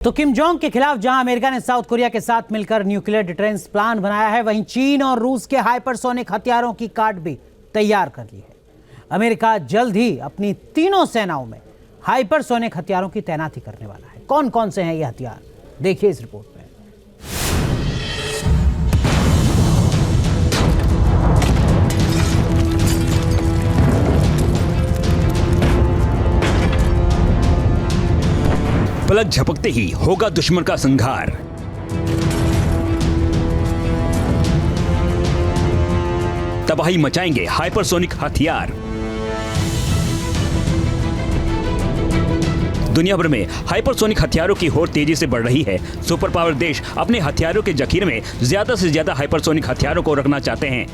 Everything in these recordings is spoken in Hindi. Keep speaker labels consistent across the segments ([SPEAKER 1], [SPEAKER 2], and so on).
[SPEAKER 1] तो किम जोंग के खिलाफ जहां अमेरिका ने साउथ कोरिया के साथ मिलकर न्यूक्लियर डिटेरेंस प्लान बनाया है, वहीं चीन और रूस के हाइपरसोनिक हथियारों की कार्ड भी तैयार कर ली है। अमेरिका जल्द ही अपनी तीनों सेनाओं में हाइपरसोनिक हथियारों की तैनाती करने वाला है। कौन कौन से हैं ये हथियार, देखिए इस रिपोर्ट में।
[SPEAKER 2] पलक झपकते ही होगा दुश्मन का संहार। तबाही मचाएंगे हाइपरसोनिक हथियार। दुनिया भर में हाइपरसोनिक हथियारों की होड़ तेजी से बढ़ रही है। सुपर पावर देश अपने हथियारों के जखीरे में ज्यादा से ज्यादा हाइपरसोनिक हथियारों को रखना चाहते हैं।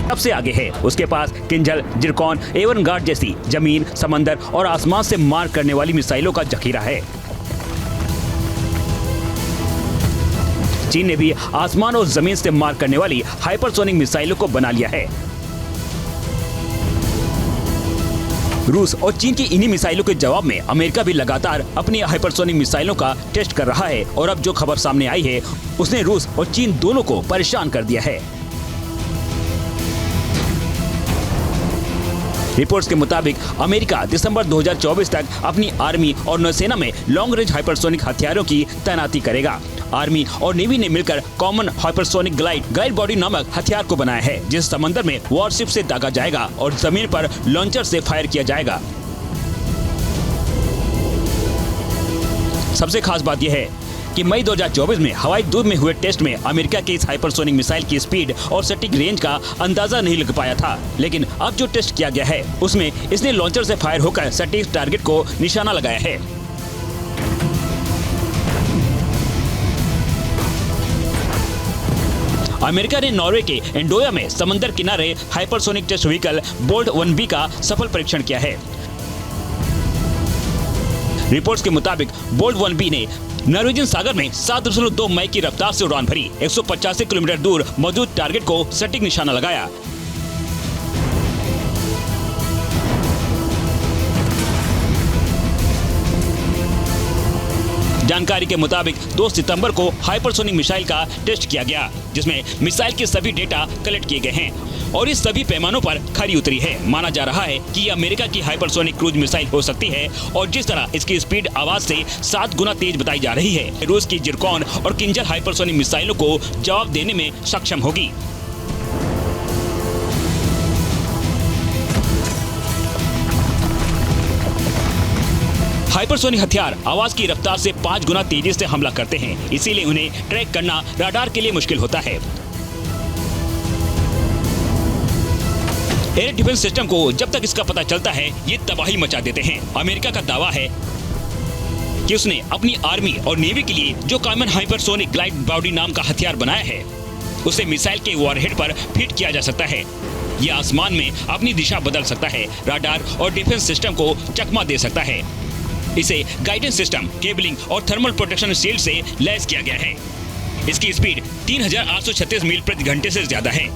[SPEAKER 2] सबसे आगे है उसके पास किंजल, जिरकॉन, एवन गार्ड जैसी जमीन, समंदर और आसमान से मार करने वाली मिसाइलों का जखीरा है। चीन ने भी आसमान और जमीन से मार करने वाली हाइपरसोनिक मिसाइलों को बना लिया है। रूस और चीन की इन्हीं मिसाइलों के जवाब में अमेरिका भी लगातार अपनी हाइपरसोनिक मिसाइलों का टेस्ट कर रहा है और अब जो खबर सामने आई है उसने रूस और चीन दोनों को परेशान कर दिया है। रिपोर्ट्स के मुताबिक अमेरिका दिसंबर 2024 तक अपनी आर्मी और नौसेना में लॉन्ग रेंज हाइपरसोनिक हथियारों की तैनाती करेगा। आर्मी और नेवी ने मिलकर कॉमन हाइपरसोनिक ग्लाइड बॉडी नामक हथियार को बनाया है, जिस समंदर में वॉरशिप से दागा जाएगा और जमीन पर लॉन्चर से फायर किया जाएगा। सबसे खास बात यह है कि मई 2024 में हवाई दूर में हुए टेस्ट में अमेरिका के इस हाइपरसोनिक मिसाइल की स्पीड और सटीक रेंज का अंदाजा नहीं लग पाया था, लेकिन अब जो टेस्ट किया गया है उसमें इसने लॉन्चर से फायर होकर सटीक टारगेट को निशाना लगाया है। अमेरिका ने नॉर्वे के एंडोया में समंदर किनारे hypersonic test vehicle bolt 1B का सफल परीक्षण किया है। रिपोर्ट्स के मुताबिक बोल्ट 1B ने नॉर्वेजियन सागर में 7.2 माइल की रफ्तार से उड़ान भरी, 185 किलोमीटर दूर मौजूद टारगेट को सटीक निशाना लगाया। जानकारी के मुताबिक 2 सितंबर को हाइपरसोनिक मिसाइल का टेस्ट किया गया, जिसमें मिसाइल के सभी डेटा कलेक्ट किए गए हैं और इस सभी पैमानों पर खरी उतरी है। माना जा रहा है कि यह अमेरिका की हाइपरसोनिक क्रूज मिसाइल हो सकती है और जिस तरह इसकी स्पीड आवाज से 7 गुना तेज बताई जा रही है, रूस की जिरकॉन और किंजल हाइपरसोनिक मिसाइलों को जवाब देने में सक्षम होगी। हाइपरसोनिक हथियार आवाज की रफ्तार से 5 गुना तेजी से हमला करते हैं, इसीलिए उन्हें ट्रैक करना रडार के लिए मुश्किल होता है। एयर डिफेंस सिस्टम को जब तक इसका पता चलता है ये तबाही मचा देते हैं। अमेरिका का दावा है कि उसने अपनी आर्मी और नेवी के लिए जो कॉमन हाइपरसोनिक ग्लाइड बॉडी नाम का हथियार बनाया है उसे मिसाइल के वॉरहेड पर फिट किया जा सकता है। यह आसमान में अपनी दिशा बदल सकता है, रडार और डिफेंस सिस्टम को चकमा दे सकता है। इसे गाइडेंस सिस्टम, केबलिंग और थर्मल प्रोटेक्शन शील्ड से लैस किया गया है। इसकी स्पीड 3836 मील प्रति घंटे से ज्यादा है।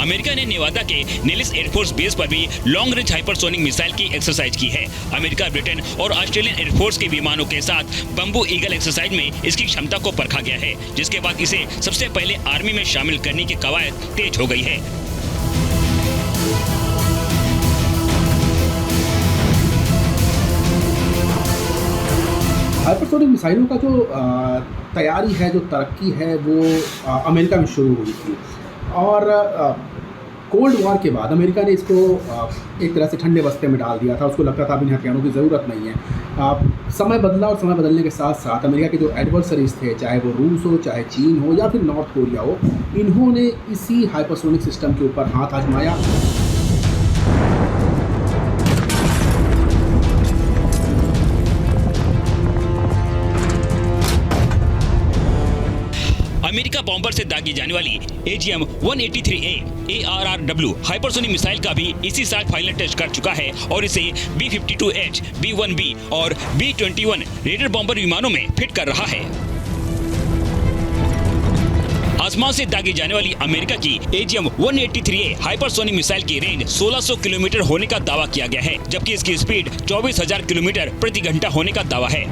[SPEAKER 2] अमेरिका ने नेवादा के नेलिस एयरफोर्स बेस पर भी लॉन्ग रेंज हाइपरसोनिक मिसाइल की एक्सरसाइज की है। अमेरिका, ब्रिटेन और ऑस्ट्रेलियन एयरफोर्स के विमानों के साथ बम्बू ईगल एक्सरसाइज में इसकी क्षमता को परखा गया है, जिसके बाद इसे सबसे पहले आर्मी में शामिल करने की कवायद तेज हो गई है।
[SPEAKER 3] हाइपरसोनिक मिसाइलों का जो तैयारी है, जो तरक्की है, वो अमेरिका में शुरू हुई थी और कोल्ड वॉर के बाद अमेरिका ने इसको एक तरह से ठंडे बस्ते में डाल दिया था। उसको लगता था अब इन हथियारों की ज़रूरत नहीं है। समय बदला और समय बदलने के साथ साथ अमेरिका के जो एडवर्सरीज थे, चाहे वो रूस हो, चाहे चीन हो या फिर नॉर्थ कोरिया हो, इन्होंने इसी हाइपरसोनिक सिस्टम के ऊपर हाथ आजमाया।
[SPEAKER 2] अमेरिका बॉम्बर से दागी जाने वाली AGM-183A ARRW हाइपरसोनिक मिसाइल का भी इसी साल फाइनल टेस्ट कर चुका है और इसे B-52H, B-1B और B-21 रेडर बॉम्बर विमानों में फिट कर रहा है। आसमान से दागी जाने वाली अमेरिका की AGM-183A हाइपरसोनिक मिसाइल की रेंज 1600 किलोमीटर होने का दावा किया गया है, जबकि इसकी स्पीड 24,000 किलोमीटर प्रति घंटा होने का दावा है।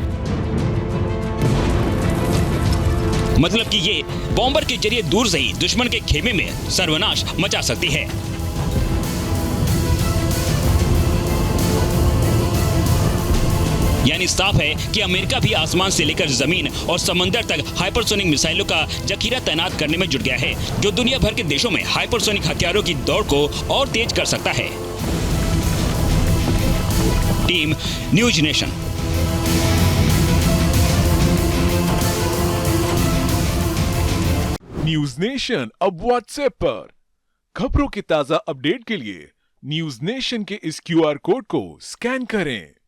[SPEAKER 2] मतलब कि ये बॉम्बर के जरिए दूर से ही दुश्मन के खेमे में सर्वनाश मचा सकती है। यानी साफ है कि अमेरिका भी आसमान से लेकर जमीन और समंदर तक हाइपरसोनिक मिसाइलों का जखीरा तैनात करने में जुट गया है, जो दुनिया भर के देशों में हाइपरसोनिक हथियारों की दौड़ को और तेज कर सकता है। Team news nation.
[SPEAKER 4] News nation अब व्हाट्सएप पर खबरों के ताजा अपडेट के लिए न्यूज नेशन के इस QR कोड को स्कैन करें।